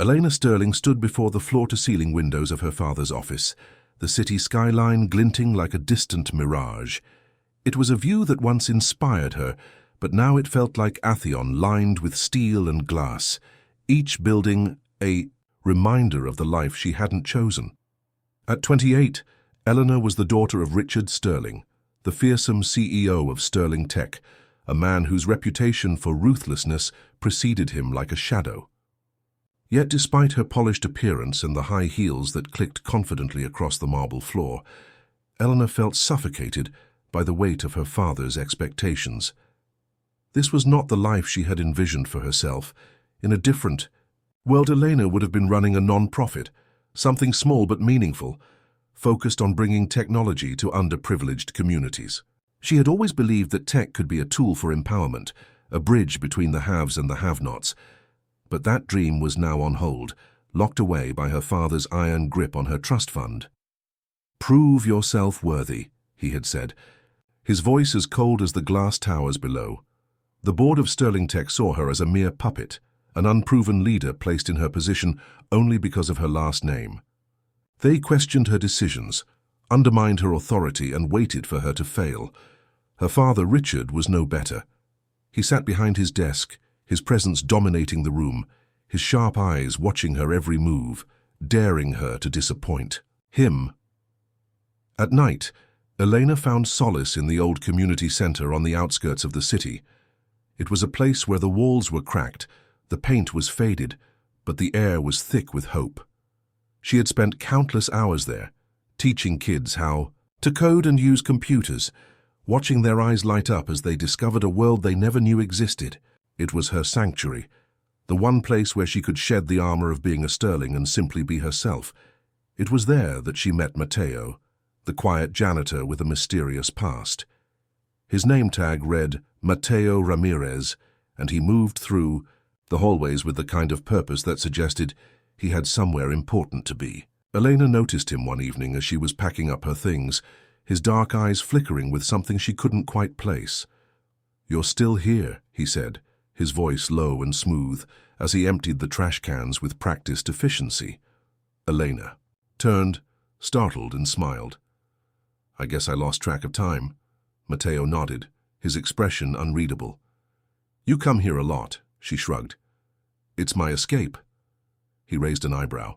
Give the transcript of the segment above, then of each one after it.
Elena Sterling stood before the floor-to-ceiling windows of her father's office, the city skyline glinting like a distant mirage. It was a view that once inspired her, but now it felt like Atheon lined with steel and glass, each building a reminder of the life she hadn't chosen. At 28, Eleanor was the daughter of Richard Sterling, the fearsome CEO of Sterling Tech, a man whose reputation for ruthlessness preceded him like a shadow. Yet despite her polished appearance and the high heels that clicked confidently across the marble floor, Eleanor felt suffocated by the weight of her father's expectations. This was not the life she had envisioned for herself. In a different world, Elena would have been running a non-profit, something small but meaningful, focused on bringing technology to underprivileged communities. She had always believed that tech could be a tool for empowerment, a bridge between the haves and the have-nots. But that dream was now on hold, locked away by her father's iron grip on her trust fund. "Prove yourself worthy," he had said, his voice as cold as the glass towers below. The board of Sterling Tech saw her as a mere puppet, an unproven leader placed in her position only because of her last name. They questioned her decisions, undermined her authority, and waited for her to fail. Her father, Richard, was no better. He sat behind his desk, his presence dominating the room, his sharp eyes watching her every move, daring her to disappoint him. At night, Elena found solace in the old community center on the outskirts of the city. It was a place where the walls were cracked, the paint was faded, but the air was thick with hope. She had spent countless hours there, teaching kids how to code and use computers, watching their eyes light up as they discovered a world they never knew existed. It was her sanctuary, the one place where she could shed the armor of being a Sterling and simply be herself. It was there that she met Mateo, the quiet janitor with a mysterious past. His name tag read Mateo Ramirez, and he moved through the hallways with the kind of purpose that suggested he had somewhere important to be. Elena noticed him one evening as she was packing up her things, his dark eyes flickering with something she couldn't quite place. "You're still here," he said, his voice low and smooth, as he emptied the trash cans with practiced efficiency. Elena turned, startled, and smiled. "I guess I lost track of time." Mateo nodded, his expression unreadable. "You come here a lot," she shrugged. "It's my escape." He raised an eyebrow.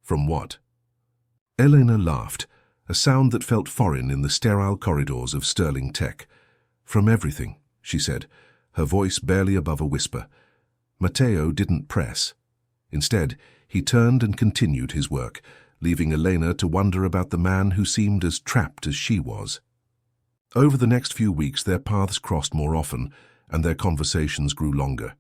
"From what?" Elena laughed, a sound that felt foreign in the sterile corridors of Sterling Tech. "From everything," she said, her voice barely above a whisper. Mateo didn't press. Instead, he turned and continued his work, leaving Elena to wonder about the man who seemed as trapped as she was. Over the next few weeks, their paths crossed more often, and their conversations grew longer.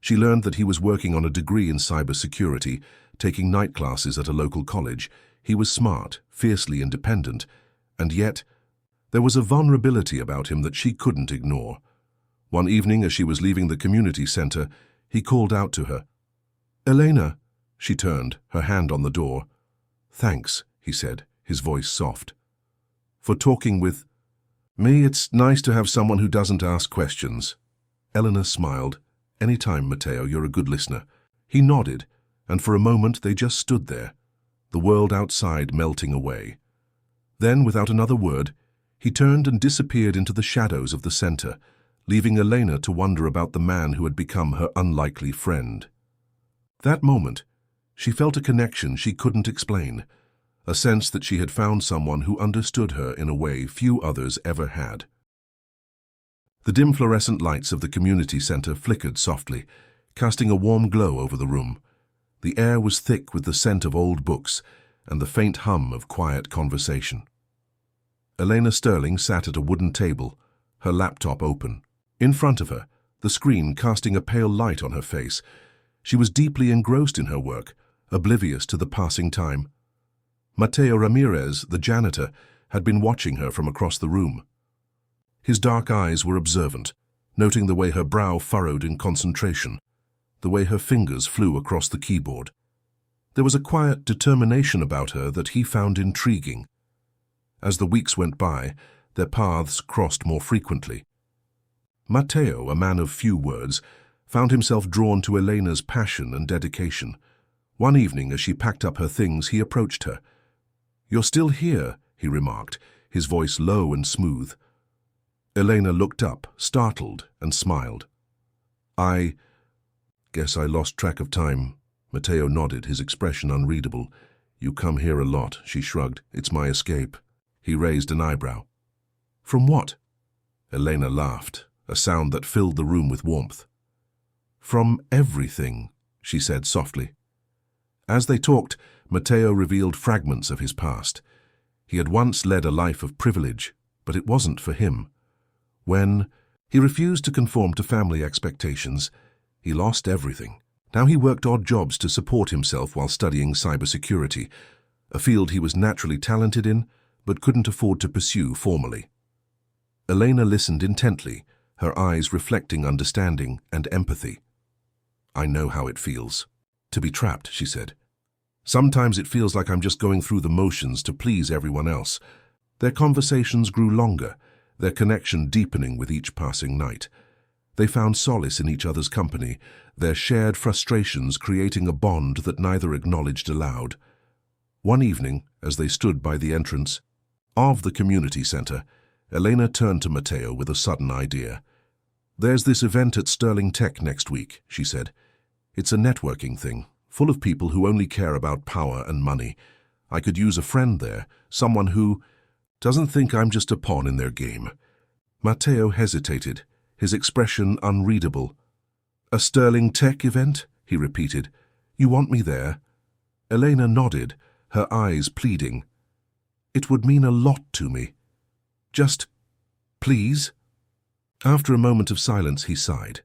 She learned that he was working on a degree in cybersecurity, taking night classes at a local college. He was smart, fiercely independent, and yet there was a vulnerability about him that she couldn't ignore. One evening, as she was leaving the community center, he called out to her. "Elena." She turned, her hand on the door. "Thanks," he said, his voice soft. "For talking with me. It's nice to have someone who doesn't ask questions." Eleanor smiled. "Anytime, Mateo, you're a good listener." He nodded, and for a moment they just stood there, the world outside melting away. Then, without another word, he turned and disappeared into the shadows of the center, leaving Elena to wonder about the man who had become her unlikely friend. That moment, she felt a connection she couldn't explain, a sense that she had found someone who understood her in a way few others ever had. The dim fluorescent lights of the community center flickered softly, casting a warm glow over the room. The air was thick with the scent of old books and the faint hum of quiet conversation. Elena Sterling sat at a wooden table, her laptop open. In front of her, the screen casting a pale light on her face. She was deeply engrossed in her work, oblivious to the passing time. Mateo Ramirez, the janitor, had been watching her from across the room. His dark eyes were observant, noting the way her brow furrowed in concentration, the way her fingers flew across the keyboard. There was a quiet determination about her that he found intriguing. As the weeks went by, their paths crossed more frequently. Mateo, a man of few words, found himself drawn to Elena's passion and dedication. One evening, as she packed up her things, he approached her. "You're still here," he remarked, his voice low and smooth. Elena looked up, startled, and smiled. "I guess I lost track of time." Matteo nodded, his expression unreadable. "You come here a lot," she shrugged. "It's my escape." He raised an eyebrow. "From what?" Elena laughed, a sound that filled the room with warmth. "From everything," she said softly. As they talked, Matteo revealed fragments of his past. He had once led a life of privilege, but it wasn't for him. When he refused to conform to family expectations, he lost everything. Now he worked odd jobs to support himself while studying cybersecurity, a field he was naturally talented in, but couldn't afford to pursue formally. Elena listened intently, her eyes reflecting understanding and empathy. "I know how it feels to be trapped," she said. "Sometimes it feels like I'm just going through the motions to please everyone else." Their conversations grew longer, their connection deepening with each passing night. They found solace in each other's company, their shared frustrations creating a bond that neither acknowledged aloud. One evening, as they stood by the entrance of the community center, Elena turned to Matteo with a sudden idea. "There's this event at Sterling Tech next week," she said. "It's a networking thing, full of people who only care about power and money. I could use a friend there, someone who doesn't think I'm just a pawn in their game." Matteo hesitated, his expression unreadable. "A Sterling Tech event?" he repeated. "You want me there?" Elena nodded, her eyes pleading. "It would mean a lot to me. Just, please?" After a moment of silence, he sighed.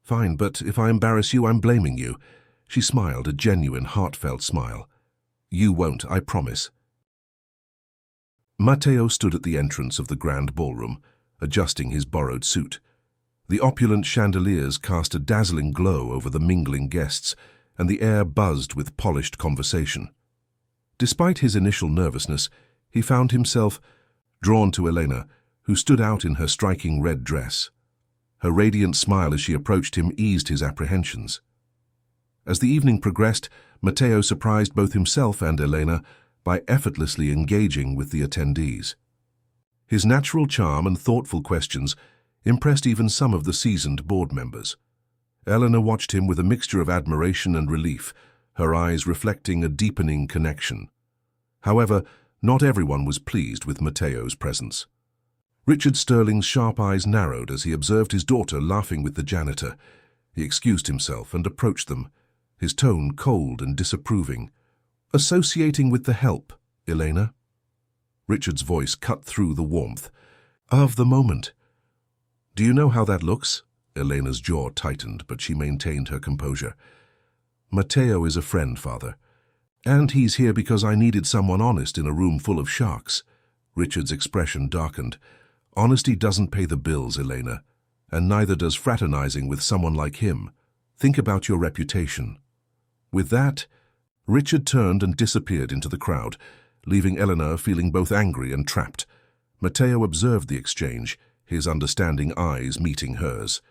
"Fine, but if I embarrass you, I'm blaming you." She smiled, a genuine, heartfelt smile. "You won't, I promise." Matteo stood at the entrance of the grand ballroom, adjusting his borrowed suit. The opulent chandeliers cast a dazzling glow over the mingling guests, and the air buzzed with polished conversation. Despite his initial nervousness, he found himself drawn to Elena, who stood out in her striking red dress. Her radiant smile as she approached him eased his apprehensions. As the evening progressed, Matteo surprised both himself and Elena by effortlessly engaging with the attendees. His natural charm and thoughtful questions impressed even some of the seasoned board members. Elena watched him with a mixture of admiration and relief, her eyes reflecting a deepening connection. However, not everyone was pleased with Matteo's presence. Richard Sterling's sharp eyes narrowed as he observed his daughter laughing with the janitor. He excused himself and approached them, his tone cold and disapproving. "Associating with the help, Elena?" Richard's voice cut through the warmth of the moment. "Do you know how that looks?" Elena's jaw tightened, but she maintained her composure. "Matteo is a friend, Father. And he's here because I needed someone honest in a room full of sharks." Richard's expression darkened. "Honesty doesn't pay the bills, Elena, and neither does fraternizing with someone like him. Think about your reputation." With that, Richard turned and disappeared into the crowd, leaving Elena feeling both angry and trapped. Matteo observed the exchange, his understanding eyes meeting hers.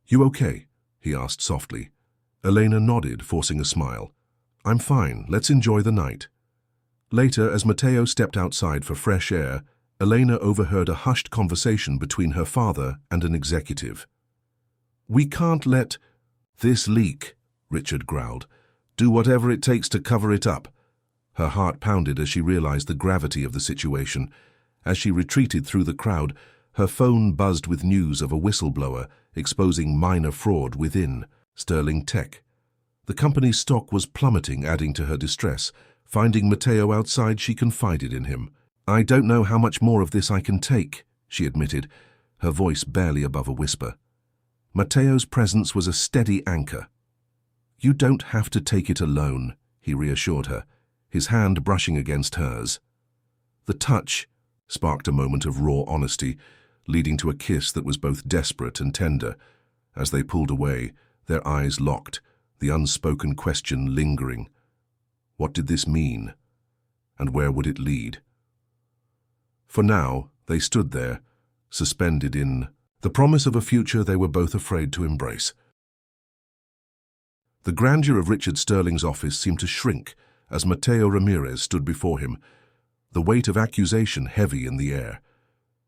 "You okay?" he asked softly. Elena nodded, forcing a smile. "I'm fine. Let's enjoy the night." Later, as Matteo stepped outside for fresh air, Elena overheard a hushed conversation between her father and an executive. "We can't let this leak," Richard growled. "Do whatever it takes to cover it up." Her heart pounded as she realized the gravity of the situation. As she retreated through the crowd, her phone buzzed with news of a whistleblower exposing minor fraud within Sterling Tech. The company's stock was plummeting, adding to her distress. Finding Matteo outside, she confided in him. "I don't know how much more of this I can take," she admitted, her voice barely above a whisper. Matteo's presence was a steady anchor. "You don't have to take it alone," he reassured her, his hand brushing against hers. The touch sparked a moment of raw honesty, leading to a kiss that was both desperate and tender. As they pulled away, their eyes locked, the unspoken question lingering. What did this mean? And where would it lead? For now, they stood there, suspended in the promise of a future they were both afraid to embrace. The grandeur of Richard Sterling's office seemed to shrink as Mateo Ramirez stood before him, the weight of accusation heavy in the air.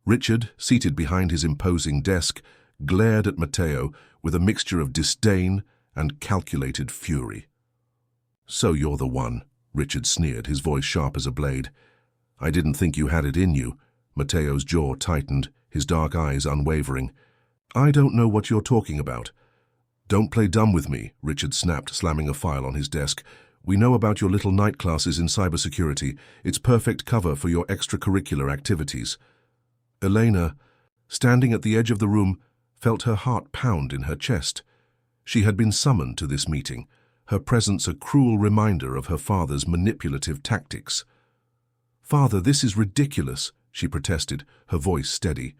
Richard, seated behind his imposing desk, glared at Mateo with a mixture of disdain and calculated fury. "So you're the one," Richard sneered, his voice sharp as a blade. "I didn't think you had it in you." Mateo's jaw tightened, his dark eyes unwavering. "I don't know what you're talking about." "Don't play dumb with me," Richard snapped, slamming a file on his desk. "We know about your little night classes in cybersecurity. It's perfect cover for your extracurricular activities." Elena, standing at the edge of the room, felt her heart pound in her chest. She had been summoned to this meeting, her presence a cruel reminder of her father's manipulative tactics. "Father, this is ridiculous," she protested, her voice steady.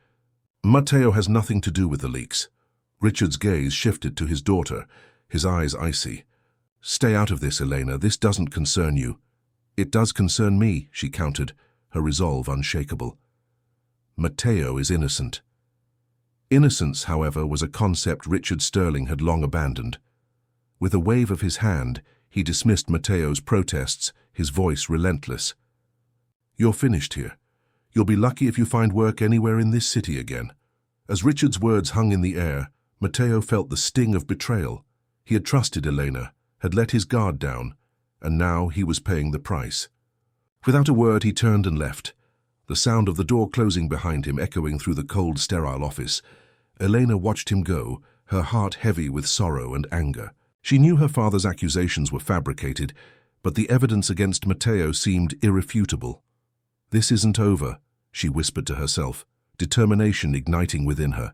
"Mateo has nothing to do with the leaks." Richard's gaze shifted to his daughter, his eyes icy. "Stay out of this, Elena. This doesn't concern you." "It does concern me," she countered, her resolve unshakable. "Mateo is innocent." Innocence, however, was a concept Richard Sterling had long abandoned. With a wave of his hand, he dismissed Mateo's protests, his voice relentless. "You're finished here. You'll be lucky if you find work anywhere in this city again." As Richard's words hung in the air, Mateo felt the sting of betrayal. He had trusted Elena, had let his guard down, and now he was paying the price. Without a word, he turned and left, the sound of the door closing behind him echoing through the cold, sterile office. Elena watched him go, her heart heavy with sorrow and anger. She knew her father's accusations were fabricated, but the evidence against Mateo seemed irrefutable. "This isn't over," she whispered to herself, determination igniting within her.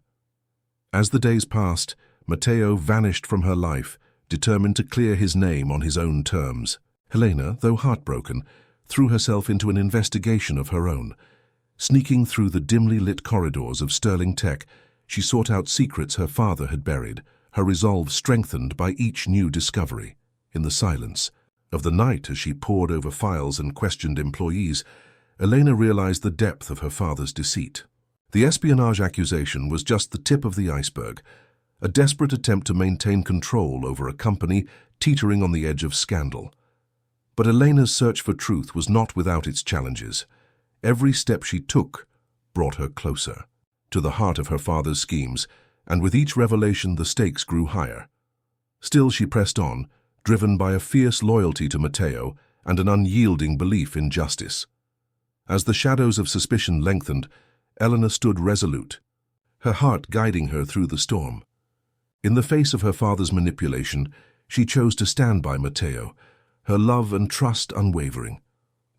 As the days passed, Mateo vanished from her life, determined to clear his name on his own terms. Helena, though heartbroken, threw herself into an investigation of her own. Sneaking through the dimly lit corridors of Sterling Tech, she sought out secrets her father had buried, her resolve strengthened by each new discovery. In the silence of the night, as she pored over files and questioned employees, Elena realized the depth of her father's deceit. The espionage accusation was just the tip of the iceberg, a desperate attempt to maintain control over a company teetering on the edge of scandal. But Elena's search for truth was not without its challenges. Every step she took brought her closer to the heart of her father's schemes, and with each revelation the stakes grew higher. Still she pressed on, driven by a fierce loyalty to Mateo and an unyielding belief in justice. As the shadows of suspicion lengthened, Elena stood resolute, her heart guiding her through the storm. In the face of her father's manipulation, she chose to stand by Mateo, her love and trust unwavering.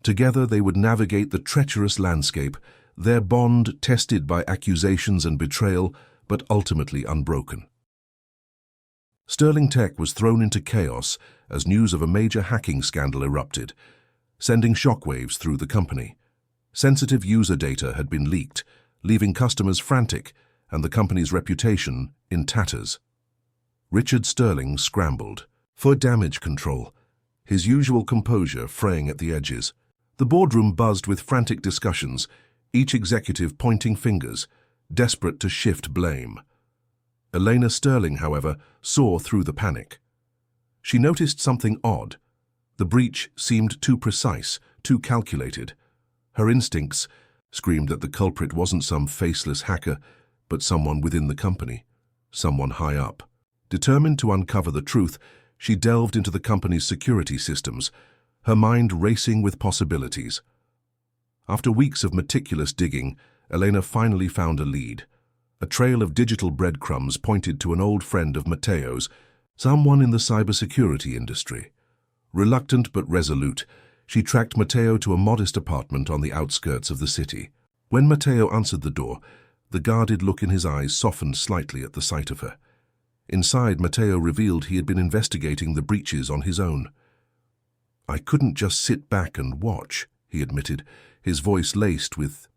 Together they would navigate the treacherous landscape, their bond tested by accusations and betrayal, but ultimately unbroken. Sterling Tech was thrown into chaos as news of a major hacking scandal erupted, sending shockwaves through the company. Sensitive user data had been leaked, leaving customers frantic and the company's reputation in tatters. Richard Sterling scrambled for damage control, his usual composure fraying at the edges. The boardroom buzzed with frantic discussions, each executive pointing fingers, desperate to shift blame. Elena Sterling, however, saw through the panic. She noticed something odd. The breach seemed too precise, too calculated. Her instincts screamed that the culprit wasn't some faceless hacker, but someone within the company, someone high up. Determined to uncover the truth, she delved into the company's security systems, her mind racing with possibilities. After weeks of meticulous digging, Elena finally found a lead. A trail of digital breadcrumbs pointed to an old friend of Mateo's, someone in the cybersecurity industry. Reluctant but resolute, she tracked Mateo to a modest apartment on the outskirts of the city. When Mateo answered the door, the guarded look in his eyes softened slightly at the sight of her. Inside, Mateo revealed he had been investigating the breaches on his own. "I couldn't just sit back and watch," he admitted, his voice laced with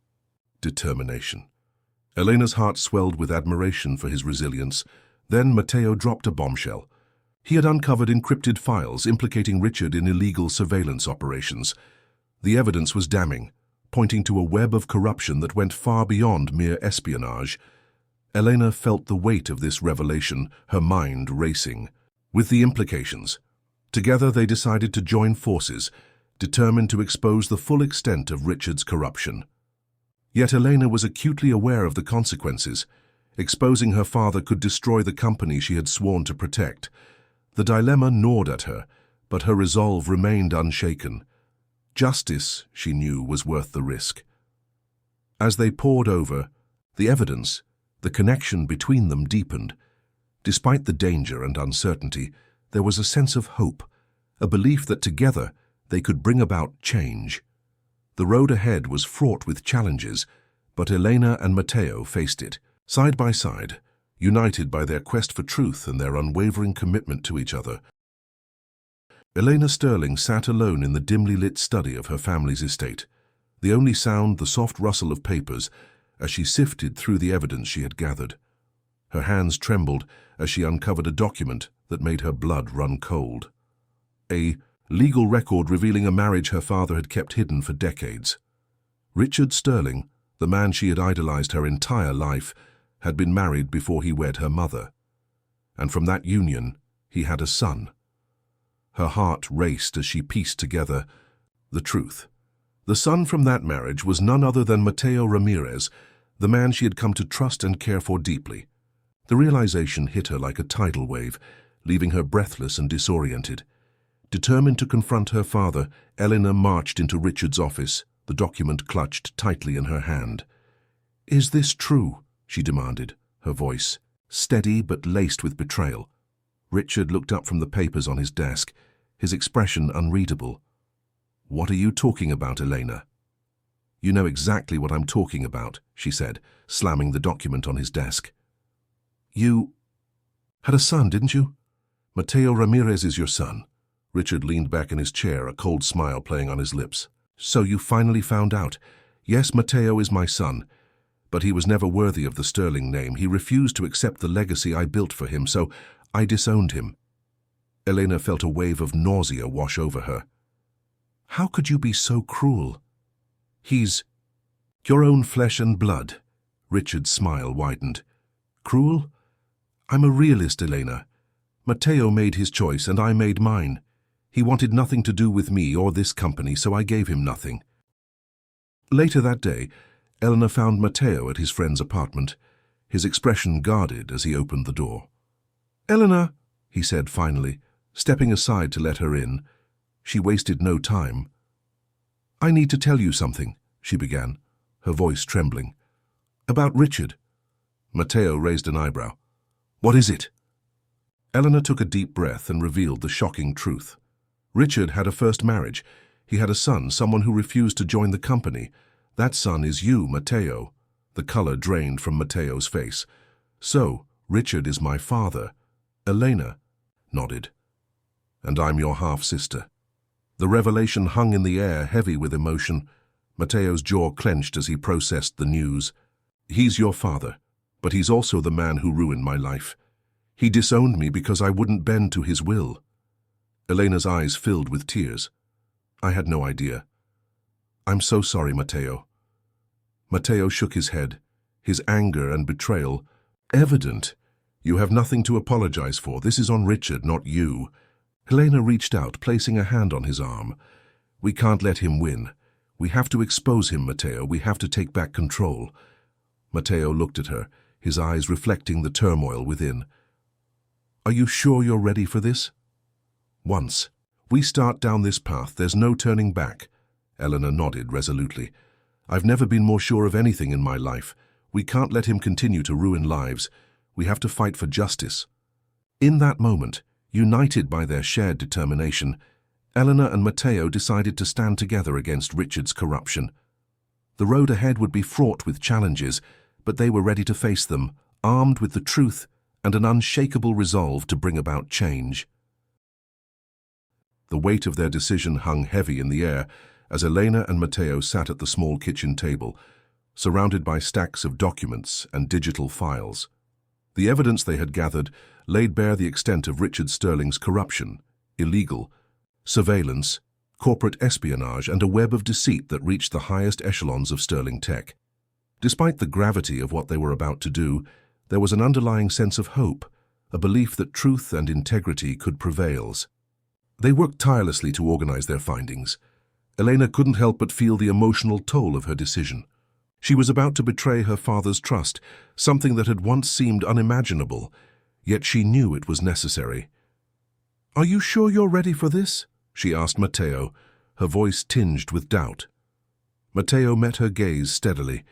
determination. Elena's heart swelled with admiration for his resilience. Then Mateo dropped a bombshell. He had uncovered encrypted files implicating Richard in illegal surveillance operations. The evidence was damning, pointing to a web of corruption that went far beyond mere espionage. Elena felt the weight of this revelation, her mind racing. with the implications. Together they decided to join forces, determined to expose the full extent of Richard's corruption. Yet Elena was acutely aware of the consequences. Exposing her father could destroy the company she had sworn to protect. The dilemma gnawed at her, but her resolve remained unshaken. Justice, she knew, was worth the risk. As they pored over the evidence, the connection between them deepened. Despite the danger and uncertainty, there was a sense of hope, a belief that together they could bring about change. The road ahead was fraught with challenges, but Elena and Matteo faced it, side by side, united by their quest for truth and their unwavering commitment to each other. Elena Sterling sat alone in the dimly lit study of her family's estate, the only sound the soft rustle of papers as she sifted through the evidence she had gathered. Her hands trembled as she uncovered a document that made her blood run cold. A legal record revealing a marriage her father had kept hidden for decades. Richard Sterling, the man she had idolized her entire life, had been married before he wed her mother. And from that union, he had a son. Her heart raced as she pieced together the truth. The son from that marriage was none other than Matteo Ramirez, the man she had come to trust and care for deeply. The realization hit her like a tidal wave, leaving her breathless and disoriented. Determined to confront her father, Elena marched into Richard's office, the document clutched tightly in her hand. "Is this true?" she demanded, her voice steady but laced with betrayal. Richard looked up from the papers on his desk, his expression unreadable. "What are you talking about, Elena?" "You know exactly what I'm talking about," she said, slamming the document on his desk. "You had a son, didn't you? Matteo Ramirez is your son." Richard leaned back in his chair, a cold smile playing on his lips. "So you finally found out. Yes, Matteo is my son, but he was never worthy of the Sterling name. He refused to accept the legacy I built for him, so I disowned him." Elena felt a wave of nausea wash over her. "How could you be so cruel? He's your own flesh and blood." Richard's smile widened. "Cruel? I'm a realist, Elena. Matteo made his choice and I made mine. He wanted nothing to do with me or this company, so I gave him nothing." Later that day, Elena found Matteo at his friend's apartment, his expression guarded as he opened the door. "Elena," he said finally, stepping aside to let her in. She wasted no time. "I need to tell you something," she began, her voice trembling. "About Richard." Matteo raised an eyebrow. "What is it?" Elena took a deep breath and revealed the shocking truth. Richard had a first marriage. He had a son, someone who refused to join the company. That son is you, Matteo. The color drained from Matteo's face. "So, Richard is my father." Elena nodded. "And I'm your half-sister." The revelation hung in the air, heavy with emotion. Matteo's jaw clenched as he processed the news. "He's your father, but he's also the man who ruined my life. He disowned me because I wouldn't bend to his will." Elena's eyes filled with tears. "I had no idea." "I'm so sorry, Matteo." Matteo shook his head, his anger and betrayal evident. "You have nothing to apologize for. This is on Richard, not you." Elena reached out, placing a hand on his arm. "We can't let him win. We have to expose him, Matteo. We have to take back control." Matteo looked at her, his eyes reflecting the turmoil within. "Are you sure you're ready for this?" "Once we start down this path, there's no turning back." Elena nodded resolutely. "I've never been more sure of anything in my life. We can't let him continue to ruin lives. We have to fight for justice." In that moment, united by their shared determination, Elena and Matteo decided to stand together against Richard's corruption. The road ahead would be fraught with challenges, but they were ready to face them, armed with the truth and an unshakable resolve to bring about change. The weight of their decision hung heavy in the air as Elena and Matteo sat at the small kitchen table, surrounded by stacks of documents and digital files. The evidence they had gathered laid bare the extent of Richard Sterling's corruption, illegal surveillance, corporate espionage, and a web of deceit that reached the highest echelons of Sterling tech. Despite the gravity of what they were about to do, there was an underlying sense of hope, a belief that truth and integrity could prevail. They worked tirelessly to organize their findings. Elena couldn't help but feel the emotional toll of her decision. She was about to betray her father's trust, something that had once seemed unimaginable, yet she knew it was necessary. "Are you sure you're ready for this?" she asked Matteo, her voice tinged with doubt. Matteo met her gaze steadily.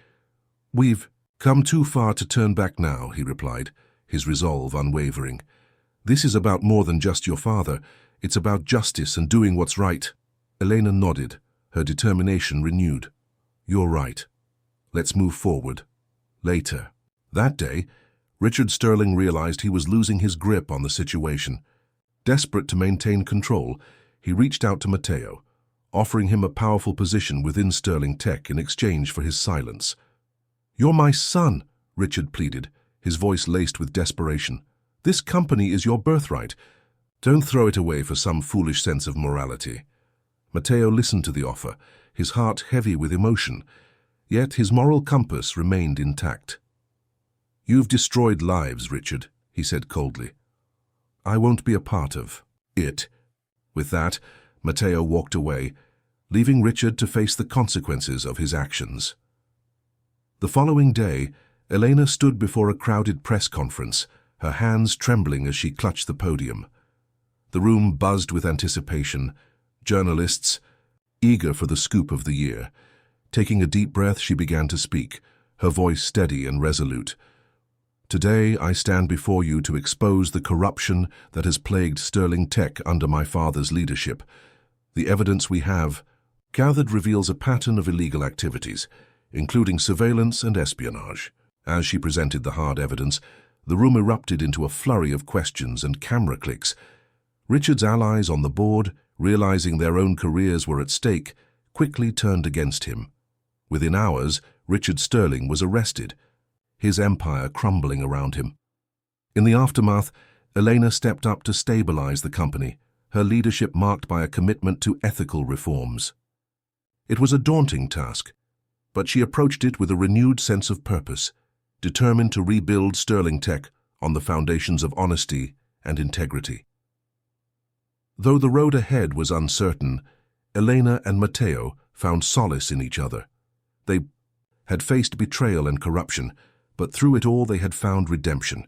"We've come too far to turn back now," he replied, his resolve unwavering. "This is about more than just your father. It's about justice and doing what's right." Elena nodded, her determination renewed. "You're right. Let's move forward." Later. That day, Richard Sterling realized he was losing his grip on the situation. Desperate to maintain control, he reached out to Matteo, offering him a powerful position within Sterling Tech in exchange for his silence. "You're my son," Richard pleaded, his voice laced with desperation. "This company is your birthright. Don't throw it away for some foolish sense of morality." Matteo listened to the offer, his heart heavy with emotion, yet his moral compass remained intact. "You've destroyed lives, Richard," he said coldly. "I won't be a part of it." With that, Matteo walked away, leaving Richard to face the consequences of his actions. The following day, Elena stood before a crowded press conference, her hands trembling as she clutched the podium. The room buzzed with anticipation, journalists eager for the scoop of the year. Taking a deep breath, she began to speak, her voice steady and resolute. "Today I stand before you to expose the corruption that has plagued Sterling Tech under my father's leadership. The evidence we have gathered reveals a pattern of illegal activities, including surveillance and espionage." As she presented the hard evidence, the room erupted into a flurry of questions and camera clicks. Richard's allies on the board, realizing their own careers were at stake, quickly turned against him. Within hours, Richard Sterling was arrested, his empire crumbling around him. In the aftermath, Elena stepped up to stabilize the company, her leadership marked by a commitment to ethical reforms. It was a daunting task, but she approached it with a renewed sense of purpose, determined to rebuild Sterling Tech on the foundations of honesty and integrity. Though the road ahead was uncertain, Elena and Matteo found solace in each other. They had faced betrayal and corruption, but through it all they had found redemption.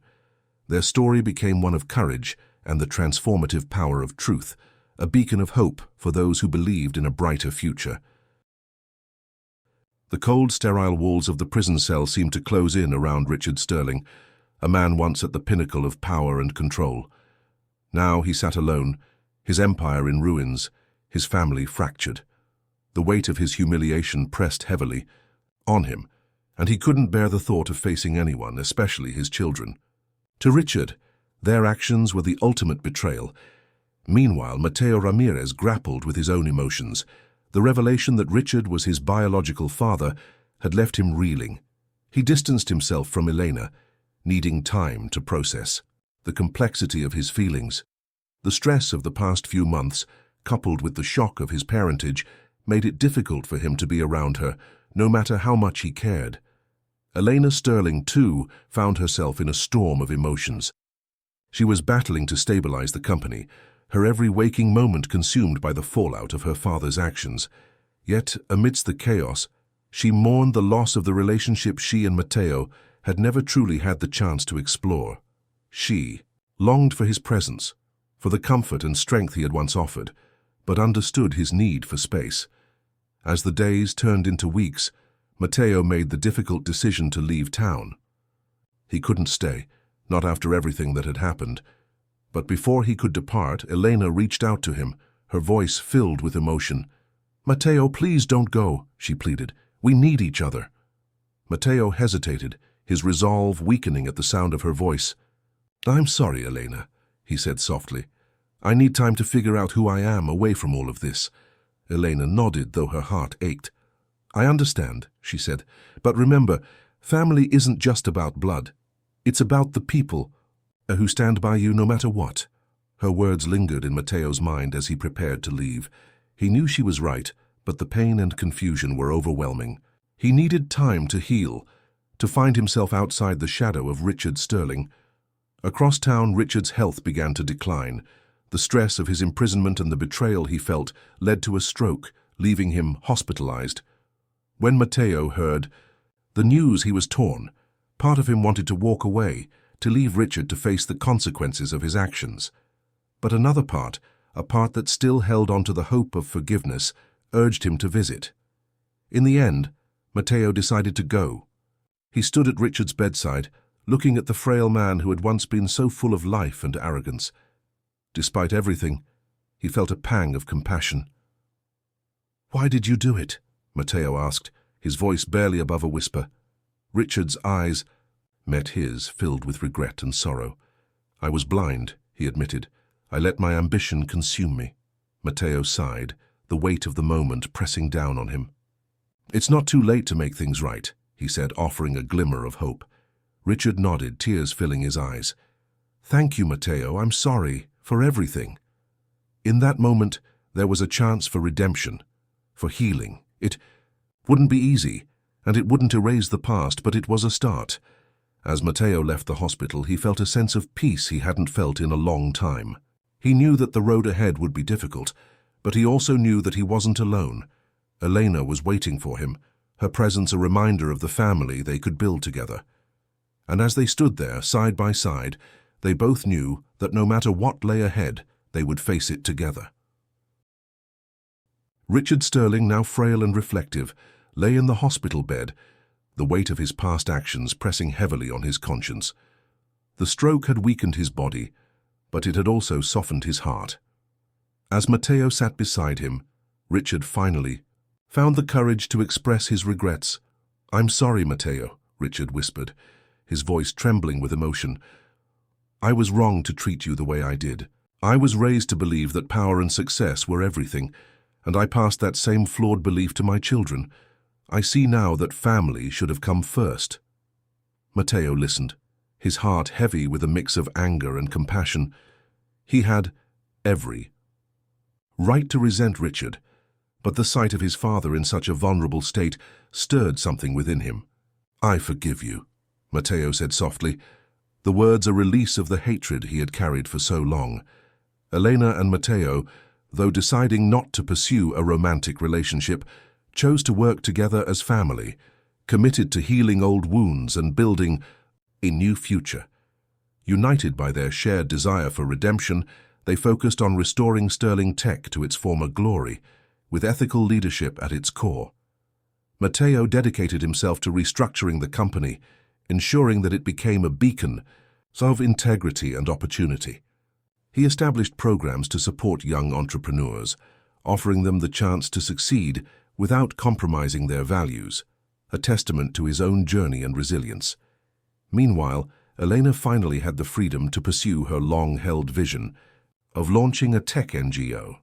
Their story became one of courage and the transformative power of truth, a beacon of hope for those who believed in a brighter future. The cold, sterile walls of the prison cell seemed to close in around Richard Sterling, a man once at the pinnacle of power and control. Now he sat alone, his empire in ruins, his family fractured. The weight of his humiliation pressed heavily on him, and he couldn't bear the thought of facing anyone, especially his children. To Richard, their actions were the ultimate betrayal. Meanwhile, Matteo Ramirez grappled with his own emotions. The revelation that Richard was his biological father had left him reeling. He distanced himself from Elena, needing time to process the complexity of his feelings. The stress of the past few months, coupled with the shock of his parentage, made it difficult for him to be around her, no matter how much he cared. Elena Sterling, too, found herself in a storm of emotions. She was battling to stabilize the company, her every waking moment consumed by the fallout of her father's actions. Yet, amidst the chaos, she mourned the loss of the relationship she and Matteo had never truly had the chance to explore. She longed for his presence, for the comfort and strength he had once offered, but understood his need for space. As the days turned into weeks, Matteo made the difficult decision to leave town. He couldn't stay, not after everything that had happened. But before he could depart, Elena reached out to him, her voice filled with emotion. "Matteo, please don't go," she pleaded. "We need each other." Matteo hesitated, his resolve weakening at the sound of her voice. "I'm sorry, Elena," he said softly. "I need time to figure out who I am away from all of this." Elena nodded, though her heart ached. "I understand," she said, "but remember, family isn't just about blood. It's about the people who stand by you no matter what." Her words lingered in Matteo's mind as he prepared to leave. He knew she was right, but the pain and confusion were overwhelming. He needed time to heal, to find himself outside the shadow of Richard Sterling. Across town, Richard's health began to decline. The stress of his imprisonment and the betrayal he felt led to a stroke, leaving him hospitalized. When Matteo heard the news, he was torn. Part of him wanted to walk away, to leave Richard to face the consequences of his actions. But another part, a part that still held on to the hope of forgiveness, urged him to visit. In the end, Matteo decided to go. He stood at Richard's bedside, looking at the frail man who had once been so full of life and arrogance. Despite everything, he felt a pang of compassion. "Why did you do it?" Matteo asked, his voice barely above a whisper. Richard's eyes met his, filled with regret and sorrow. "I was blind," he admitted. "I let my ambition consume me." Matteo sighed, the weight of the moment pressing down on him. "It's not too late to make things right," he said, offering a glimmer of hope. Richard nodded, tears filling his eyes. "Thank you, Matteo. I'm sorry for everything." In that moment, there was a chance for redemption, for healing. It wouldn't be easy, and it wouldn't erase the past, but it was a start. As Matteo left the hospital, he felt a sense of peace he hadn't felt in a long time. He knew that the road ahead would be difficult, but he also knew that he wasn't alone. Elena was waiting for him, her presence a reminder of the family they could build together. And as they stood there, side by side, they both knew that no matter what lay ahead, they would face it together. Richard Sterling, now frail and reflective, lay in the hospital bed, the weight of his past actions pressing heavily on his conscience. The stroke had weakened his body, but it had also softened his heart. As Matteo sat beside him, Richard finally found the courage to express his regrets. "I'm sorry, Matteo," Richard whispered, his voice trembling with emotion. "I was wrong to treat you the way I did. I was raised to believe that power and success were everything, and I passed that same flawed belief to my children. I see now that family should have come first." Matteo listened, his heart heavy with a mix of anger and compassion. He had every right to resent Richard, but the sight of his father in such a vulnerable state stirred something within him. "I forgive you," Matteo said softly, the words a release of the hatred he had carried for so long. Elena and Matteo, though deciding not to pursue a romantic relationship, chose to work together as family, committed to healing old wounds and building a new future. United by their shared desire for redemption, they focused on restoring Sterling Tech to its former glory, with ethical leadership at its core. Matteo dedicated himself to restructuring the company, ensuring that it became a beacon of integrity and opportunity. He established programs to support young entrepreneurs, offering them the chance to succeed without compromising their values, a testament to his own journey and resilience. Meanwhile, Elena finally had the freedom to pursue her long-held vision of launching a tech NGO.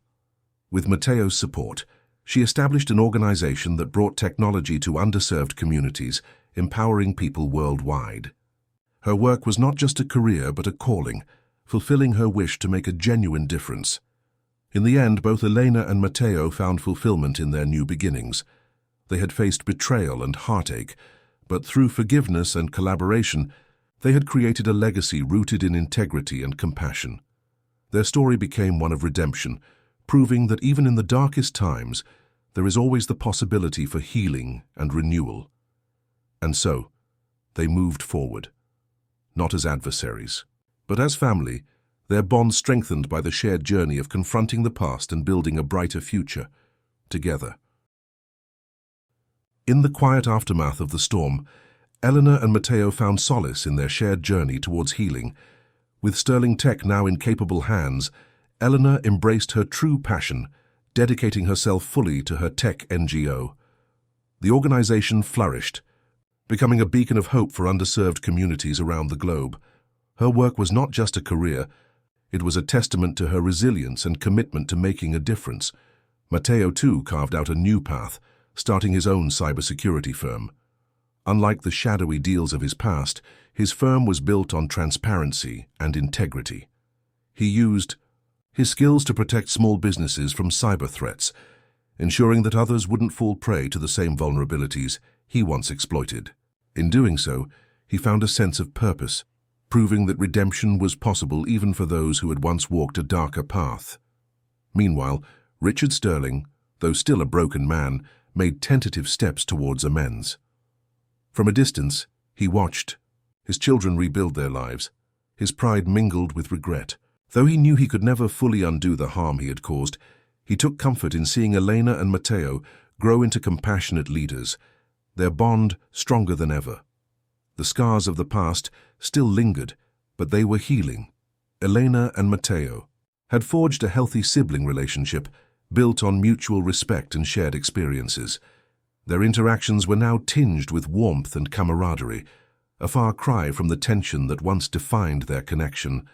With Matteo's support, she established an organization that brought technology to underserved communities, empowering people worldwide. Her work was not just a career but a calling, fulfilling her wish to make a genuine difference. In the end, both Elena and Matteo found fulfillment in their new beginnings. They had faced betrayal and heartache, but through forgiveness and collaboration, they had created a legacy rooted in integrity and compassion. Their story became one of redemption, proving that even in the darkest times, there is always the possibility for healing and renewal. And so, they moved forward, not as adversaries, but as family, their bond strengthened by the shared journey of confronting the past and building a brighter future together. In the quiet aftermath of the storm, Eleanor and Matteo found solace in their shared journey towards healing. With Sterling Tech now in capable hands, Eleanor embraced her true passion, dedicating herself fully to her tech NGO. The organization flourished, becoming a beacon of hope for underserved communities around the globe. Her work was not just a career, it was a testament to her resilience and commitment to making a difference. Matteo, too, carved out a new path, starting his own cybersecurity firm. Unlike the shadowy deals of his past, his firm was built on transparency and integrity. He used his skills to protect small businesses from cyber threats, ensuring that others wouldn't fall prey to the same vulnerabilities he once exploited. In doing so, he found a sense of purpose. proving that redemption was possible even for those who had once walked a darker path. Meanwhile, Richard Sterling, though still a broken man, made tentative steps towards amends. From a distance, he watched his children rebuild their lives. His pride mingled with regret. Though he knew he could never fully undo the harm he had caused, he took comfort in seeing Elena and Matteo grow into compassionate leaders, their bond stronger than ever. The scars of the past still lingered, but they were healing. Elena and Matteo had forged a healthy sibling relationship built on mutual respect and shared experiences. Their interactions were now tinged with warmth and camaraderie, a far cry from the tension that once defined their connection.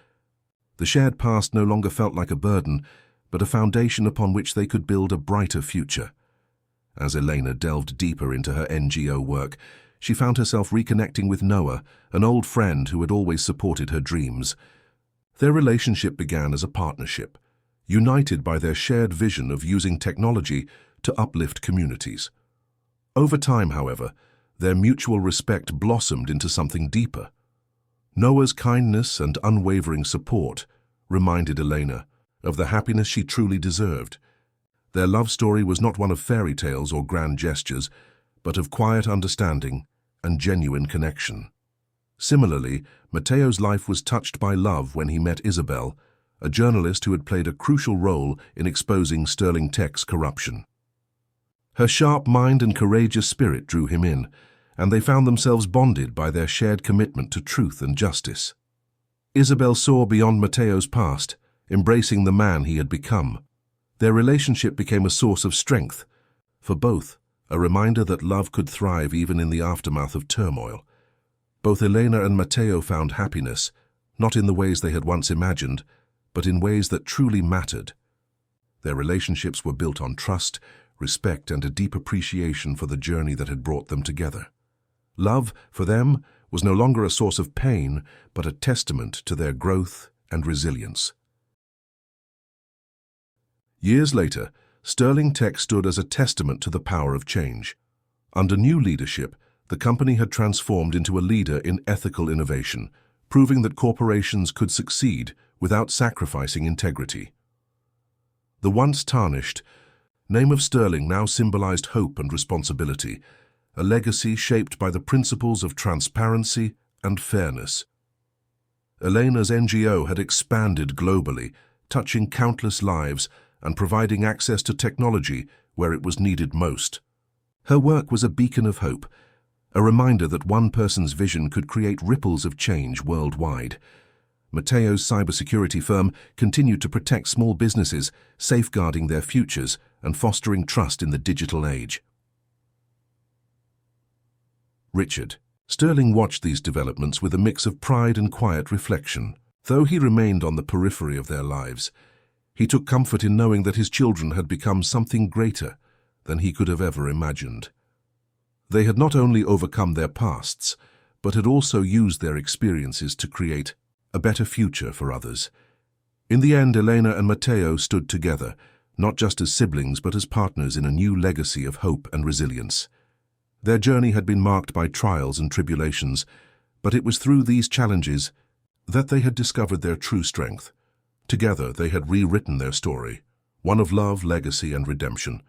The shared past no longer felt like a burden, but a foundation upon which they could build a brighter future. As Elena delved deeper into her NGO work, she found herself reconnecting with Noah, an old friend who had always supported her dreams. Their relationship began as a partnership, united by their shared vision of using technology to uplift communities. Over time, however, their mutual respect blossomed into something deeper. Noah's kindness and unwavering support reminded Elena of the happiness she truly deserved. Their love story was not one of fairy tales or grand gestures, but of quiet understanding and genuine connection. Similarly, Matteo's life was touched by love when he met Isabel, a journalist who had played a crucial role in exposing Sterling Tech's corruption. Her sharp mind and courageous spirit drew him in, and they found themselves bonded by their shared commitment to truth and justice. Isabel saw beyond Matteo's past, embracing the man he had become. Their relationship became a source of strength for both, a reminder that love could thrive even in the aftermath of turmoil. Both Elena and Matteo found happiness, not in the ways they had once imagined, but in ways that truly mattered. Their relationships were built on trust, respect, and a deep appreciation for the journey that had brought them together. Love, for them, was no longer a source of pain, but a testament to their growth and resilience. Years later, Sterling Tech stood as a testament to the power of change. Under new leadership, the company had transformed into a leader in ethical innovation, proving that corporations could succeed without sacrificing integrity. The once tarnished name of Sterling now symbolized hope and responsibility, a legacy shaped by the principles of transparency and fairness. Elena's NGO had expanded globally, touching countless lives and providing access to technology where it was needed most. Her work was a beacon of hope, a reminder that one person's vision could create ripples of change worldwide. Matteo's cybersecurity firm continued to protect small businesses, safeguarding their futures and fostering trust in the digital age. Richard Sterling watched these developments with a mix of pride and quiet reflection. Though he remained on the periphery of their lives, he took comfort in knowing that his children had become something greater than he could have ever imagined. They had not only overcome their pasts, but had also used their experiences to create a better future for others. In the end, Elena and Matteo stood together, not just as siblings but as partners in a new legacy of hope and resilience. Their journey had been marked by trials and tribulations, but it was through these challenges that they had discovered their true strength. Together, they had rewritten their story, one of love, legacy, and redemption.